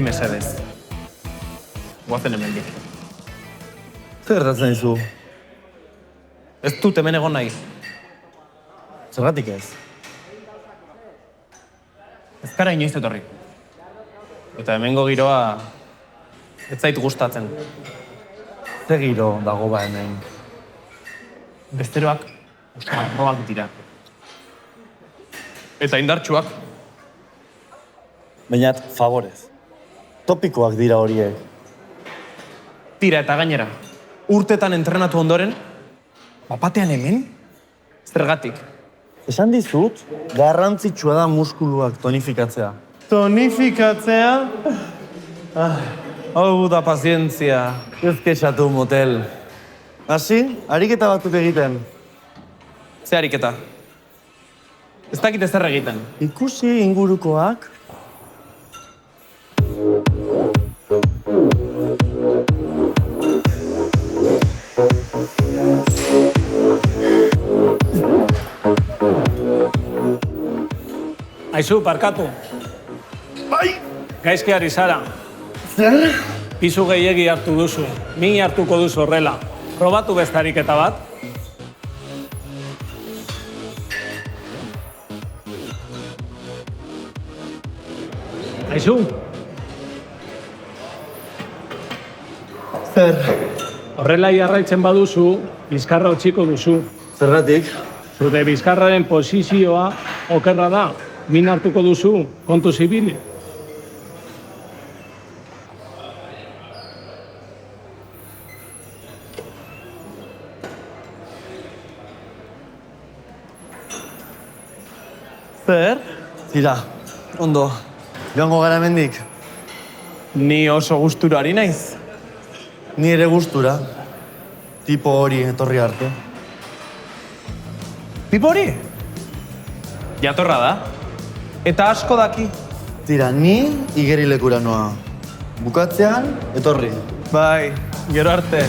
Utzi mesedez. Guazen hemendik. Zer gertatzen dizu? Ez dut hemen egon nahi. Zergatik ez? Ez gara inoiz etorri. Eta hemengo giroa ez zait gustatzen. Ze giro dago ba hemen. Besteroak arroak dira. Eta indartsuak. Baina, favorez. Topikoak dira horiek. Tira eta gainera. Urtetan entrenatu ondoren, bapatean hemen? Zergatik. Esan dizut, garrantzitsua da muskuluak tonifikatzea. Tonifikatzea? Hau da pazientzia. Ez kexatu, motel. Hasi, ariketa batzuk egiten. Ze ariketa? Ez dakit ezer egiten. Ikusi ingurukoak. Aizu, parkatu. Bai! Gaizki ari zara. Zer? Pisu gehiegi hartu duzu. Min hartuko duzu horrela. Probatu beste ariketa bat. Aizu, Zer? horrela jarraitzen baduzu, bizkarra utziko duzu. Zergatik? Zure bizkarraren posizioa okerra da. Min hartuko duzu, kontu zibili. Zer? Tira, ondo. Joango gara hemendik. Ni oso gustura ari naiz. Ni ere gustura. Tipo hori etorri arte. Tipo hori? Jatorra da. Eta asko daki. Tira, ni igerilekura noa. Bukatzean, etorri. Bai, gero arte.